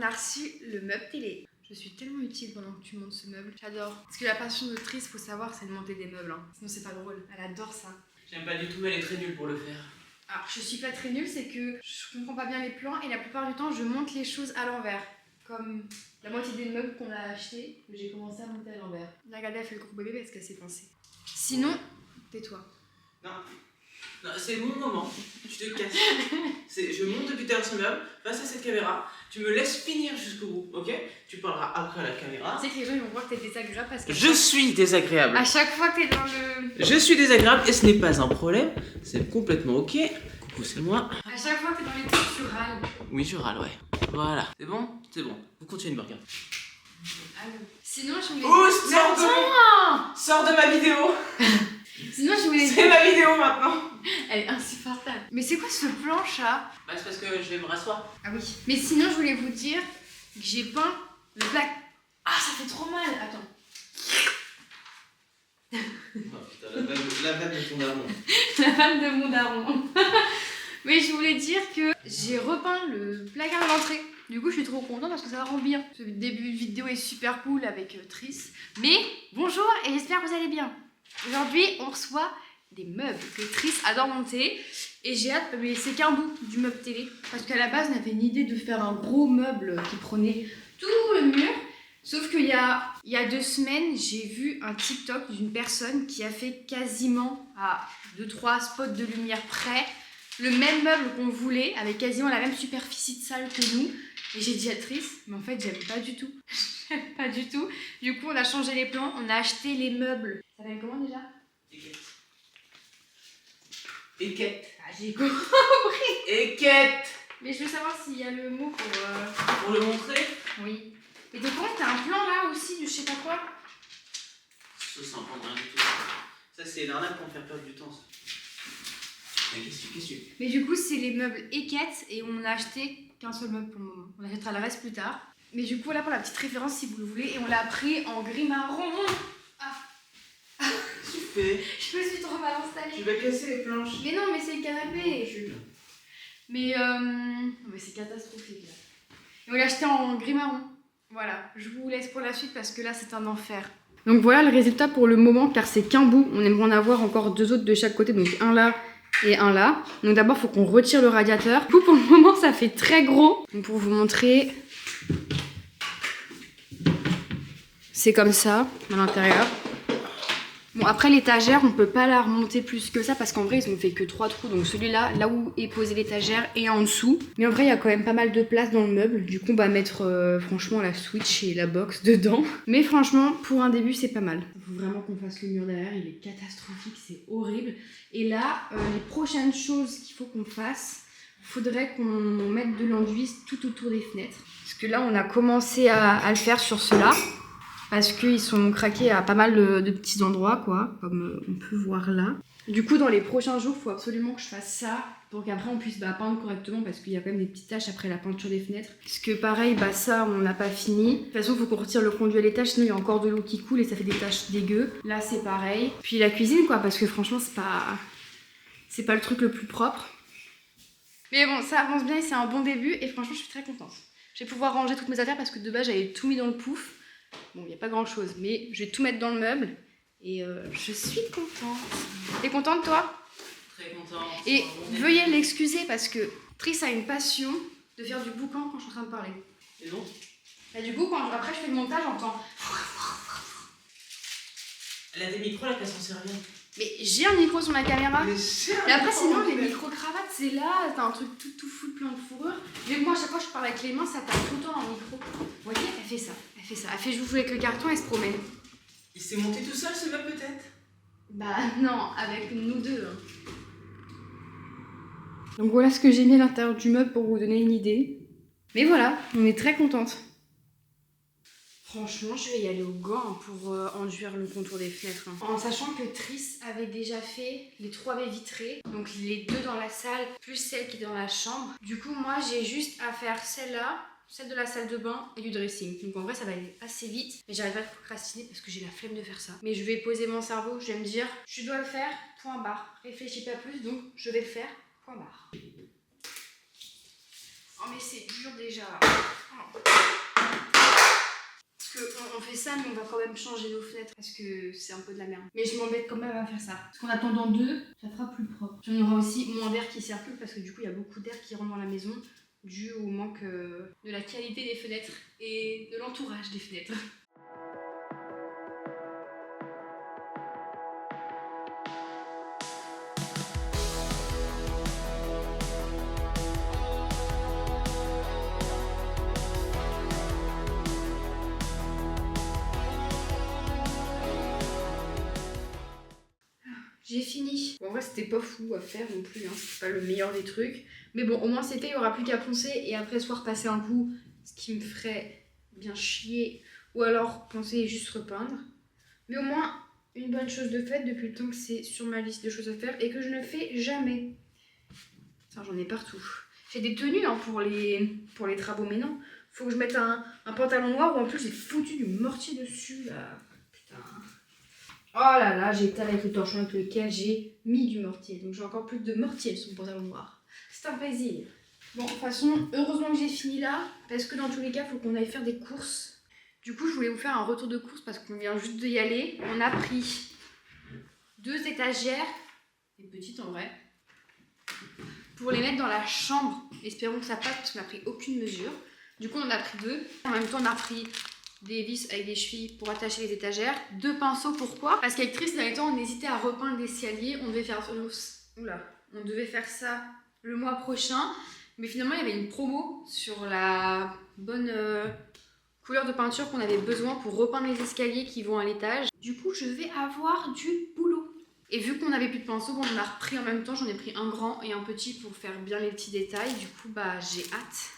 a reçu le meuble télé. Je suis tellement utile pendant que tu montes ce meuble. J'adore. Parce que la passion de Tris, faut savoir, c'est de monter des meubles. Hein. Sinon, c'est pas drôle. Elle adore ça. J'aime pas du tout, mais elle est très nulle pour le faire. Alors, je suis pas très nulle, c'est que je comprends pas bien les plans et la plupart du temps, je monte les choses à l'envers. Comme la moitié des meubles qu'on a achetés, que j'ai commencé à monter à l'envers. Là, regardez, elle fait le gros bébé parce qu'elle s'est pincée. Sinon, tais-toi. Non, c'est mon moment. Tu te casses. Je monte depuis tout à l'heure ce meuble, face à cette caméra. Tu me laisses finir jusqu'au bout, ok? Tu parleras après à la caméra. Tu sais que les gens ils vont voir que t'es désagréable parce que... Je suis désagréable. À chaque fois que t'es dans le... Je suis désagréable et ce n'est pas un problème. C'est complètement ok. Coucou, c'est moi. À chaque fois que t'es dans les trucs, tu râles. Oui, je râle, ouais. Voilà. C'est bon? C'est bon. Vous continuez de me regarder. Sinon, je voulais... Oh, sors de ma vidéo. Sinon, je voulais... C'est ma vidéo maintenant. Elle est insupportable. Mais c'est quoi ce plan, chat? Bah, c'est parce que je vais me rasseoir. Ah oui. Mais sinon, je voulais vous dire que j'ai peint le plaque... Ah, ça fait trop mal. Attends. Oh putain, la vanne de ton daron. La vanne de mon daron. Mais je voulais dire que j'ai repeint le placard de l'entrée. Du coup, je suis trop contente parce que ça rend bien. Ce début de vidéo est super cool avec Tris. Mais bonjour et j'espère que vous allez bien. Aujourd'hui, on reçoit des meubles que Tris adore monter. Et j'ai hâte de lui laisser qu'un bout du meuble télé. Parce qu'à la base, on avait une idée de faire un gros meuble qui prenait tout le mur. Sauf qu'il y a 2 semaines, j'ai vu un TikTok d'une personne qui a fait quasiment à 2-3 spots de lumière près le même meuble qu'on voulait, avec quasiment la même superficie de salle que nous. Et j'ai dit à Tris, mais en fait, j'aime pas du tout. J'aime pas du tout. Du coup, on a changé les plans, on a acheté les meubles. Ça s'appelle comment déjà? Équette. Ah, j'ai compris. Équette. Mais je veux savoir s'il y a le mot pour... Pour le montrer? Oui. Et t'es con, t'as un plan là aussi de je sais pas quoi? Ça s'en prend rien du tout. Ça, c'est l'arnaque pour me faire perdre du temps. Ça. Mais qu'est-ce que tu... Mais du coup, c'est les meubles Équette et on a acheté qu'un seul meuble pour le moment. On achètera le reste plus tard. Mais du coup, voilà pour la petite référence si vous le voulez. Et on l'a pris en gris marron. Ah. Tu fais? Je me suis trop mal installée. Tu vas casser les planches. Mais non, mais c'est le canapé. Mais c'est catastrophique là. Et on l'a acheté en gris marron. Voilà, je vous laisse pour la suite parce que là c'est un enfer. Donc voilà le résultat pour le moment car c'est qu'un bout. On aimerait en avoir encore 2 autres de chaque côté, donc un là et un là. Donc d'abord il faut qu'on retire le radiateur. Du coup pour le moment ça fait très gros. Donc pour vous montrer, c'est comme ça à l'intérieur. Bon après l'étagère on peut pas la remonter plus que ça parce qu'en vrai ils ont fait que 3 trous. Donc celui-là, là où est posée l'étagère et en dessous. Mais en vrai il y a quand même pas mal de place dans le meuble. Du coup on va mettre franchement la Switch et la box dedans. Mais franchement pour un début c'est pas mal. Il faut vraiment qu'on fasse le mur derrière, il est catastrophique, c'est horrible. Et là les prochaines choses qu'il faut qu'on fasse, faudrait qu'on mette de l'enduit tout autour des fenêtres. Parce que là on a commencé à le faire sur ceux-là. Parce qu'ils sont craqués à pas mal de petits endroits, quoi, comme on peut voir là. Du coup, dans les prochains jours, il faut absolument que je fasse ça pour qu'après on puisse peindre correctement parce qu'il y a quand même des petites taches après la peinture des fenêtres. Parce que pareil, ça on n'a pas fini. De toute façon, il faut qu'on retire le conduit à l'étage, sinon il y a encore de l'eau qui coule et ça fait des taches dégueu. Là, c'est pareil. Puis la cuisine, quoi, parce que franchement, c'est pas le truc le plus propre. Mais bon, ça avance bien et c'est un bon début et franchement, je suis très contente. Je vais pouvoir ranger toutes mes affaires parce que de base, j'avais tout mis dans le pouf. Bon, il n'y a pas grand chose, mais je vais tout mettre dans le meuble et je suis contente. T'es contente, toi? Très contente. Et veuillez l'excuser parce que Tris a une passion de faire du boucan quand je suis en train de parler. Et donc? Et du coup, après je fais le montage, j'entends. Elle a des micros là, qu'elle s'en sert bien. Mais j'ai un micro sur ma caméra. Mais après, sinon, les micro-cravates, c'est là, t'as un truc tout fou, plein de fourrure. Mais moi, à chaque fois que je parle avec les mains, ça tape tout le temps dans le micro. Vous voyez, elle fait ça. Elle fait joujou avec le carton, elle se promène. Il s'est monté tout seul ce meuble peut-être? Bah non, avec nous deux. Hein. Donc voilà ce que j'ai mis à l'intérieur du meuble pour vous donner une idée. Mais voilà, on est très contente. Franchement, je vais y aller au gant pour enduire le contour des fenêtres. Hein. En sachant que Tris avait déjà fait les 3 baies vitrées, donc les 2 dans la salle, plus celle qui est dans la chambre. Du coup, moi, j'ai juste à faire celle-là, celle de la salle de bain et du dressing. Donc en vrai, ça va aller assez vite. Mais j'arrive pas à procrastiner parce que j'ai la flemme de faire ça. Mais je vais poser mon cerveau, je vais me dire, je dois le faire, point barre. Réfléchis pas plus, donc je vais le faire, point barre. Oh mais c'est dur déjà. Oh. Parce qu'on fait ça, mais on va quand même changer nos fenêtres parce que c'est un peu de la merde. Mais je m'embête quand même à faire ça. Parce qu'en attendant 2, ça fera plus propre. J'en aura aussi moins d'air qui circule parce que du coup, il y a beaucoup d'air qui rentre dans la maison dû au manque de la qualité des fenêtres et de l'entourage des fenêtres. J'ai fini. Bon, en vrai, c'était pas fou à faire non plus, hein. C'est pas le meilleur des trucs. Mais bon, au moins c'était, il y aura plus qu'à poncer et après soit repasser un coup, ce qui me ferait bien chier. Ou alors penser et juste repeindre. Mais au moins, une bonne chose de faite depuis le temps que c'est sur ma liste de choses à faire et que je ne fais jamais. Enfin, j'en ai partout. J'ai des tenues hein, pour les travaux, mais non. Faut que je mette un pantalon noir où en plus j'ai foutu du mortier dessus là. Putain. Oh là là, j'ai étalé avec le torchon avec lequel j'ai mis du mortier. Donc j'ai encore plus de mortier sur mon pantalon noir. C'est un plaisir. Bon, de toute façon, heureusement que j'ai fini là. Parce que dans tous les cas, il faut qu'on aille faire des courses. Du coup, je voulais vous faire un retour de course parce qu'on vient juste d'y aller. On a pris 2 étagères, des petites en vrai, pour les mettre dans la chambre. Espérons que ça passe parce qu'on n'a pris aucune mesure. Du coup, on a pris 2. En même temps, on a pris des vis avec des chevilles pour attacher les étagères. 2 pinceaux, pourquoi? Parce qu'avec Tris, dans les temps, on hésitait à repeindre l'escalier. On devait faire ça le mois prochain. Mais finalement, il y avait une promo sur la bonne couleur de peinture qu'on avait besoin pour repeindre les escaliers qui vont à l'étage. Du coup, je vais avoir du boulot. Et vu qu'on n'avait plus de pinceaux, bon, on en a repris en même temps. J'en ai pris un grand et un petit pour faire bien les petits détails. Du coup, bah, j'ai hâte.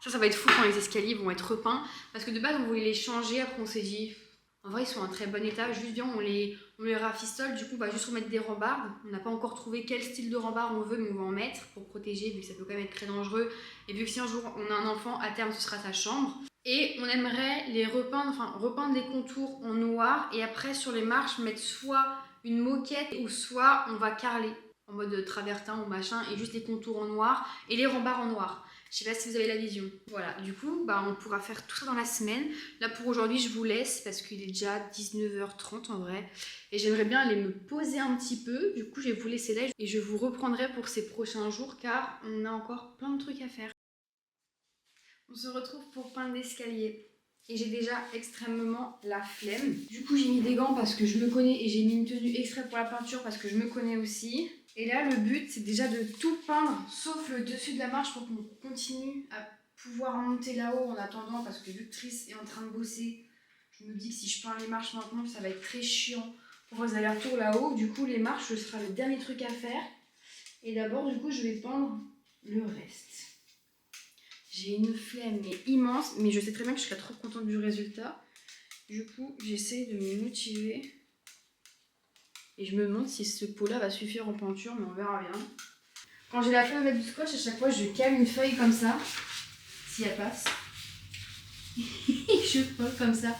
Ça va être fou quand les escaliers vont être repeints. Parce que de base, on voulait les changer. Après, on s'est dit, en vrai, ils sont en très bon état. Juste bien, on les rafistole. Du coup, on va juste remettre des rambardes. On n'a pas encore trouvé quel style de rambarde on veut, mais on va en mettre pour protéger, vu que ça peut quand même être très dangereux. Et vu que si un jour on a un enfant, à terme, ce sera sa chambre. Et on aimerait les repeindre, repeindre les contours en noir. Et après, sur les marches, mettre soit une moquette ou soit on va carreler en mode travertin ou machin. Et juste les contours en noir et les rambards en noir. Je sais pas si vous avez la vision. Voilà, du coup, bah, on pourra faire tout ça dans la semaine. Là, pour aujourd'hui, je vous laisse parce qu'il est déjà 19h30 en vrai. Et j'aimerais bien aller me poser un petit peu. Du coup, je vais vous laisser là et je vous reprendrai pour ces prochains jours car on a encore plein de trucs à faire. On se retrouve pour peindre l'escalier. Et j'ai déjà extrêmement la flemme. Du coup, j'ai mis des gants parce que je me connais et j'ai mis une tenue exprès pour la peinture parce que je me connais aussi. Et là, le but, c'est déjà de tout peindre, sauf le dessus de la marche pour qu'on continue à pouvoir monter là-haut en attendant, parce que vu que Tris est en train de bosser, je me dis que si je peins les marches maintenant, ça va être très chiant pour faire des allers-retours là-haut. Du coup, les marches, ce sera le dernier truc à faire. Et d'abord, du coup, je vais peindre le reste. J'ai une flemme mais immense, mais je sais très bien que je serai trop contente du résultat. Du coup, j'essaie de me motiver. Et je me demande si ce pot-là va suffire en peinture, mais on verra bien. Quand j'ai la flemme avec du scotch, à chaque fois, je cale une feuille comme ça, si elle passe. Et je colle comme ça.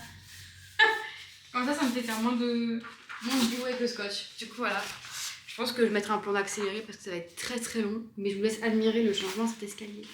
Comme ça me fait faire moins de boulot avec le scotch. Du coup, voilà. Je pense que je mettrai un plan d'accéléré parce que ça va être très très long. Mais je vous laisse admirer le changement de cet escalier.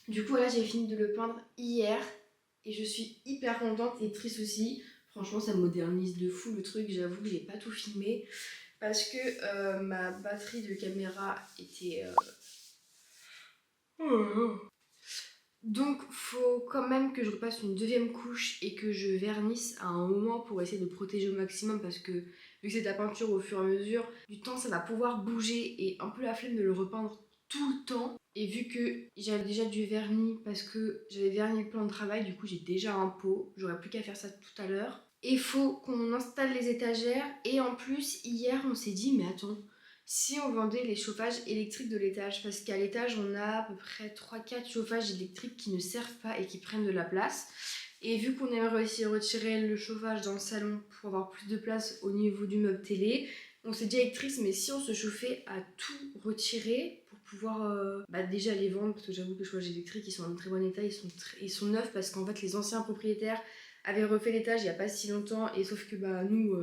Du coup, voilà, j'ai fini de le peindre hier et je suis hyper contente et triste aussi. Franchement, ça modernise de fou le truc. J'avoue que j'ai pas tout filmé parce que ma batterie de caméra était... Donc, faut quand même que je repasse une deuxième couche et que je vernisse à un moment pour essayer de protéger au maximum parce que vu vu que c'est ta peinture au fur et à mesure du temps, ça va pouvoir bouger et un peu la flemme de le repeindre tout le temps. Et vu que j'avais déjà du vernis parce que j'avais verni le plan de travail, du coup j'ai déjà un pot, j'aurais plus qu'à faire ça tout à l'heure. Et il faut qu'on installe les étagères et en plus hier on s'est dit mais attends, si on vendait les chauffages électriques de l'étage, parce qu'à l'étage on a à peu près 3-4 chauffages électriques qui ne servent pas et qui prennent de la place. Et vu qu'on aimerait aussi retirer le chauffage dans le salon pour avoir plus de place au niveau du meuble télé, on s'est dit avec Tris, mais si on se chauffait à tout retirer pour pouvoir déjà les vendre, parce que j'avoue que les chauffages électriques ils sont en très bon état, ils sont neufs parce qu'en fait les anciens propriétaires avaient refait l'étage il n'y a pas si longtemps, et sauf que nous,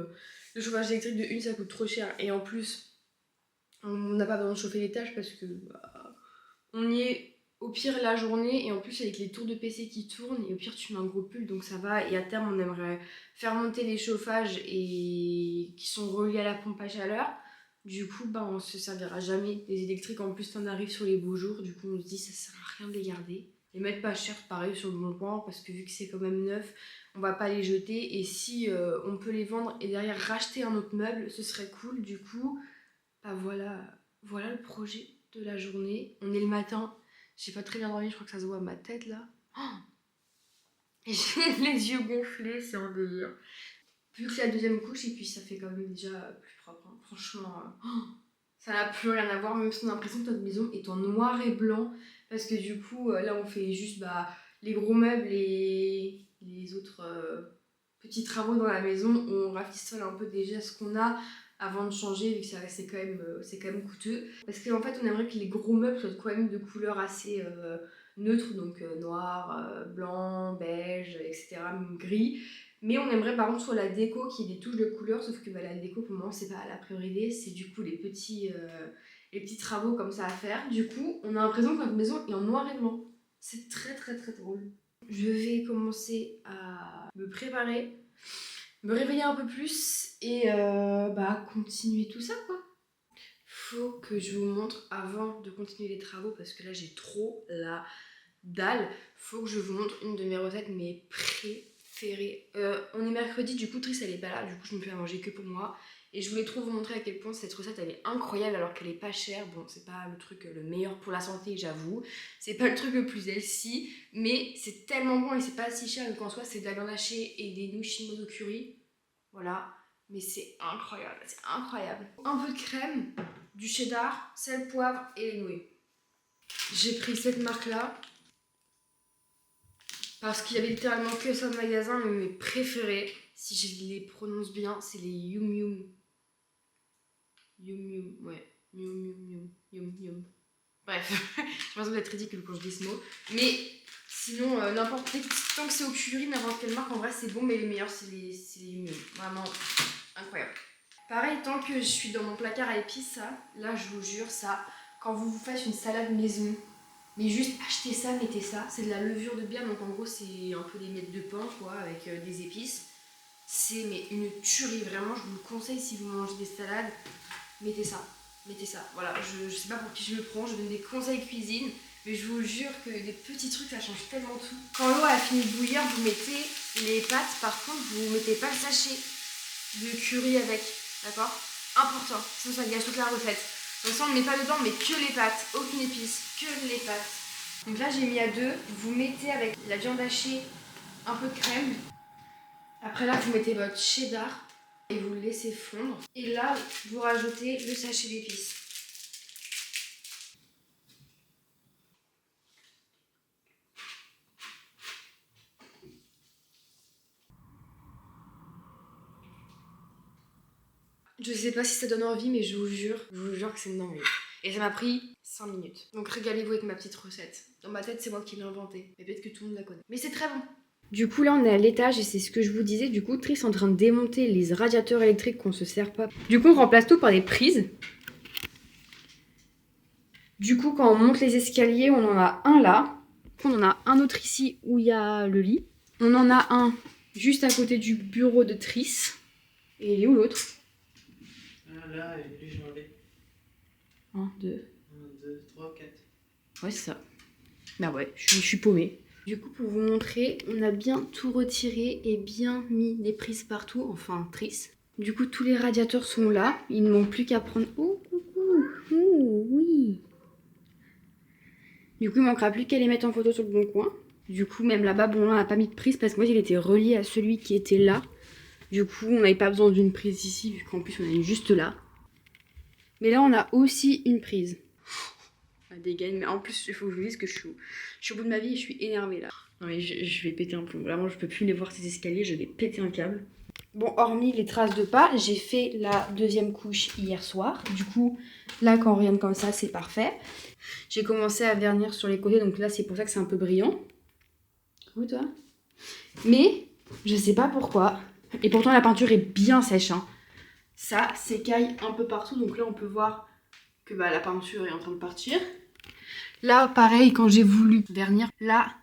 le chauffage électrique de une ça coûte trop cher, et en plus on n'a pas besoin de chauffer l'étage parce que on y est au pire la journée, et en plus avec les tours de PC qui tournent, et au pire tu mets un gros pull donc ça va. Et à terme on aimerait faire monter les chauffages et qui sont reliés à la pompe à chaleur. Du coup on se servira jamais des électriques, en plus on arrive sur les beaux jours, du coup on se dit ça sert à rien de les garder. Les mettre pas cher pareil sur le bon coin, parce que vu que c'est quand même neuf, on va pas les jeter, et si on peut les vendre et derrière racheter un autre meuble, ce serait cool. Du coup voilà le projet de la journée. On est le matin. J'ai pas très bien dormi, je crois que ça se voit à ma tête là. Oh, et j'ai les yeux gonflés, c'est un délire. Vu que c'est la deuxième couche, et puis ça fait quand même déjà plus propre. Hein. Franchement, ça n'a plus rien à voir, même si on a l'impression que notre maison est en noir et blanc. Parce que du coup, là on fait juste les gros meubles et les autres petits travaux dans la maison. On rafistole un peu déjà ce qu'on a avant de changer, vu que c'est quand même coûteux. Parce qu'en fait on aimerait que les gros meubles soient quand même de couleurs assez neutres, donc noir, blanc, beige, etc., même gris. Mais on aimerait par contre sur la déco qu'il y ait des touches de couleurs, sauf que la déco pour le moment c'est pas la priorité, c'est du coup les petits travaux comme ça à faire. Du coup on a l'impression que notre maison est en noir et blanc. C'est très très très drôle. Je vais commencer à me préparer, me réveiller un peu plus et continuer tout ça quoi. Faut que je vous montre avant de continuer les travaux, parce que là j'ai trop la dalle. Faut que je vous montre une de mes recettes, mes préférées. On est mercredi, du coup Tris elle est pas là, du coup je me fais à manger que pour moi. Et je voulais trop vous montrer à quel point cette recette elle est incroyable alors qu'elle est pas chère. Bon, c'est pas le truc le meilleur pour la santé, j'avoue. C'est pas le truc le plus healthy, mais c'est tellement bon et c'est pas si cher qu'en soi c'est de la viande hachée et des nouilles chinoises au curry. Voilà, mais c'est incroyable, c'est incroyable. Un peu de crème, du cheddar, sel, poivre et les nouilles. J'ai pris cette marque là parce qu'il y avait littéralement que ça au magasin, mais mes préférés, si je les prononce bien, c'est les Yum Yum. Yum Yum, ouais. Yum Yum Yum. Yum Yum. Bref, je pense que vous êtes ridicule quand je dis ce mot. Mais sinon, n'importe quel, tant que c'est au curry, n'importe quelle marque, en vrai c'est bon, mais les meilleurs c'est les Yum Yum. Vraiment incroyable. Pareil, tant que je suis dans mon placard à épices, ça, là je vous jure, ça, quand vous faites une salade maison, mais juste achetez ça, mettez ça. C'est de la levure de bière, donc en gros c'est un peu des miettes de pain quoi, avec des épices. C'est une tuerie, vraiment, je vous le conseille si vous mangez des salades, mettez ça. Voilà, je sais pas pour qui je me prends, je donne des conseils cuisine, mais je vous jure que des petits trucs ça change tellement tout. Quand l'eau a fini de bouillir, vous mettez les pâtes, par contre vous mettez pas le sachet de curry avec, d'accord? Important, sinon ça gâche toute la recette. Donc ça on ne met pas dedans, mais que les pâtes, aucune épice, que les pâtes. Donc là j'ai mis à 2, vous mettez avec la viande hachée un peu de crème. Après là vous mettez votre cheddar et vous le laissez fondre. Et là vous rajoutez le sachet d'épices. Je sais pas si ça donne envie, mais je vous jure que c'est une dinguerie. Et ça m'a pris 5 minutes. Donc régalez-vous avec ma petite recette. Dans ma tête, c'est moi qui l'ai inventée. Mais peut-être que tout le monde la connaît. Mais c'est très bon. Du coup, là, on est à l'étage et c'est ce que je vous disais. Du coup, Tris est en train de démonter les radiateurs électriques qu'on se sert pas. Du coup, on remplace tout par des prises. Du coup, quand on monte les escaliers, on en a un là. On en a un autre ici où il y a le lit. On en a un juste à côté du bureau de Tris. Et il est où l'autre? Là, lui, je l'enlève. 1, 2. 1, 2, 3, 4. Ouais, c'est ça. Bah ouais, je suis paumée. Du coup, pour vous montrer, on a bien tout retiré et bien mis des prises partout. Enfin, Tris. Du coup, tous les radiateurs sont là. Il ne manque plus qu'à prendre... Oh, coucou. Oh, oui. Du coup, il manquera plus qu'à les mettre en photo sur le bon coin. Du coup, même là-bas, bon, là, on n'a pas mis de prise parce que moi, il était relié à celui qui était là. Du coup, on n'avait pas besoin d'une prise ici, vu qu'en plus, on est juste là. Mais là, on a aussi une prise. La dégaine, mais en plus, il faut que je vous dise que je suis au bout de ma vie et je suis énervée là. Non, mais je vais péter un plomb. Vraiment, je peux plus les voir ces escaliers, je vais péter un câble. Bon, hormis les traces de pas, j'ai fait la deuxième couche hier soir. Du coup, là, quand on regarde comme ça, c'est parfait. J'ai commencé à vernir sur les côtés, donc là, c'est pour ça que c'est un peu brillant. Où toi? Mais, je sais pas pourquoi. Et pourtant, la peinture est bien sèche. Hein. Ça s'écaille un peu partout, donc là, on peut voir que la peinture est en train de partir. Là, pareil, quand j'ai voulu vernir, là,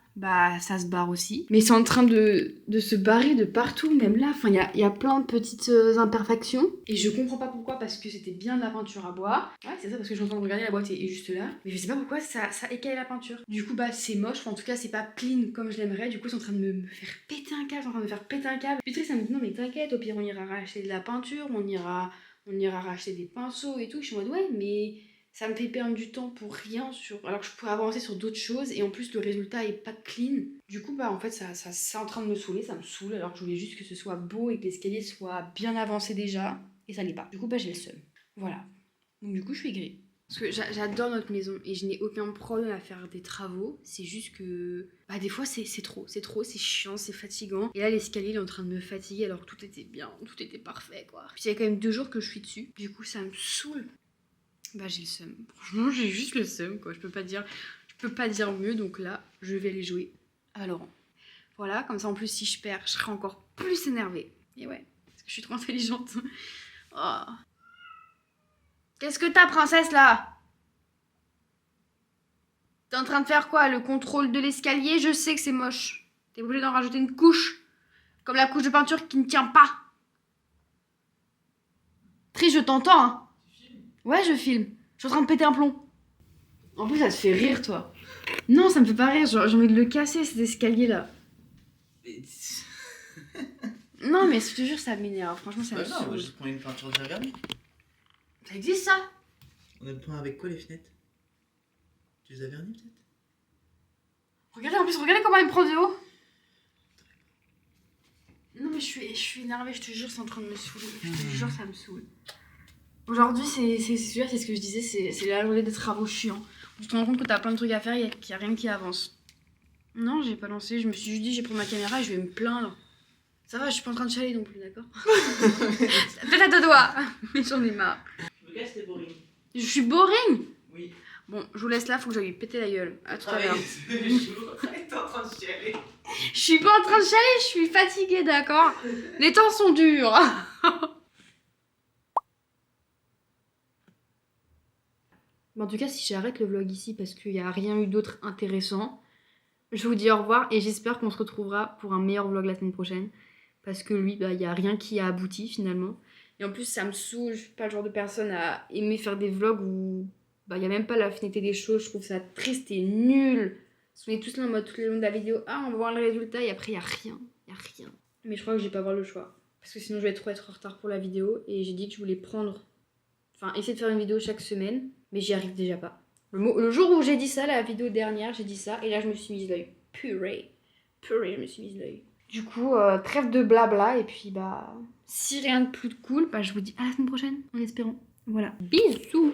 ça se barre aussi. Mais c'est en train de se barrer de partout, même là. Enfin, il y a plein de petites imperfections. Et je comprends pas pourquoi, parce que c'était bien de la peinture à bois. Ouais, c'est ça, parce que je suis en train de regarder, la boîte est juste là. Mais je sais pas pourquoi ça écaille la peinture. Du coup, c'est moche. Enfin, en tout cas, c'est pas clean comme je l'aimerais. Du coup, c'est en train de me faire péter un câble. C'est en train de me faire péter un câble. Puis ça me dit, non, mais t'inquiète, au pire, on ira racheter de la peinture, on ira racheter des pinceaux et tout. Je suis en mode, ouais, mais... ça me fait perdre du temps pour rien alors que je pourrais avancer sur d'autres choses et en plus le résultat est pas clean. Du coup en fait ça c'est en train de me saouler, ça me saoule alors que je voulais juste que ce soit beau et que l'escalier soit bien avancé déjà et ça l'est pas. Du coup j'ai le seum. Voilà. Donc du coup je suis aigrie. Parce que j'adore notre maison et je n'ai aucun problème à faire des travaux. C'est juste que des fois c'est trop, c'est chiant, c'est fatigant. Et là l'escalier il est en train de me fatiguer alors que tout était bien, tout était parfait quoi. Puis il y a quand même 2 jours que je suis dessus. Du coup ça me saoule. J'ai le seum. Franchement, j'ai juste le seum, quoi. Je peux pas dire mieux, donc là, je vais aller jouer à Laurent. Voilà, comme ça, en plus, si je perds, je serai encore plus énervée. Et ouais, parce que je suis trop intelligente. Oh. Qu'est-ce que t'as, princesse, là? T'es en train de faire quoi? Le contrôle de l'escalier? Je sais que c'est moche. T'es obligée d'en rajouter une couche. Comme la couche de peinture qui ne tient pas. Tri, je t'entends, hein. Ouais, je filme. Je suis en train de péter un plomb. En plus, ça te fait rire, toi. Non, ça me fait pas rire. J'ai envie de le casser, cet escalier-là. Non, mais je te jure, ça m'énerve. Franchement, ça me saoule. Non, je prends une peinture déjà vernie. Ça existe, ça? On a peint avec quoi, les fenêtres? Tu les as vernies, peut-être? Regardez comment il me prend de haut. Non, mais je suis énervée, je te jure, c'est en train de me saouler. Je te jure, ça me saoule. Aujourd'hui, c'est ce que je disais, c'est la journée des travaux chiants. Tu te rends compte que t'as plein de trucs à faire et qu'il n'y a rien qui avance. Non, j'ai pas lancé. Je me suis juste dit, j'ai pris ma caméra et je vais me plaindre. Ça va, je suis pas en train de chialer non plus, d'accord? Peut-être à 2 doigts, mais j'en ai marre. Le gars, c'était boring. Je suis boring? Oui. Bon, je vous laisse là, faut que j'aille lui péter la gueule. À tout à l'heure. T'es en train de chialer. Je suis pas en train de chialer, je suis fatiguée, d'accord? Les temps sont durs. En tout cas, si j'arrête le vlog ici parce qu'il n'y a rien eu d'autre intéressant, je vous dis au revoir et j'espère qu'on se retrouvera pour un meilleur vlog la semaine prochaine. Parce que lui, il n'y a rien qui a abouti finalement. Et en plus, ça me saoule, je suis pas le genre de personne à aimer faire des vlogs où il n'y a même pas la finalité des choses. Je trouve ça triste et nul. On est tous là en mode tout le long de la vidéo, on va voir le résultat et après, il n'y a rien. Mais je crois que je vais pas avoir le choix. Parce que sinon, je vais trop être en retard pour la vidéo. Et j'ai dit que je voulais essayer de faire une vidéo chaque semaine. Mais j'y arrive déjà pas. Le jour où j'ai dit ça, la vidéo dernière, j'ai dit ça. Et là, je me suis mise l'œil. Purée, je me suis mise l'œil. Du coup, trêve de blabla. Et puis, si rien de plus de cool, je vous dis à la semaine prochaine, en espérant. Voilà. Bisous!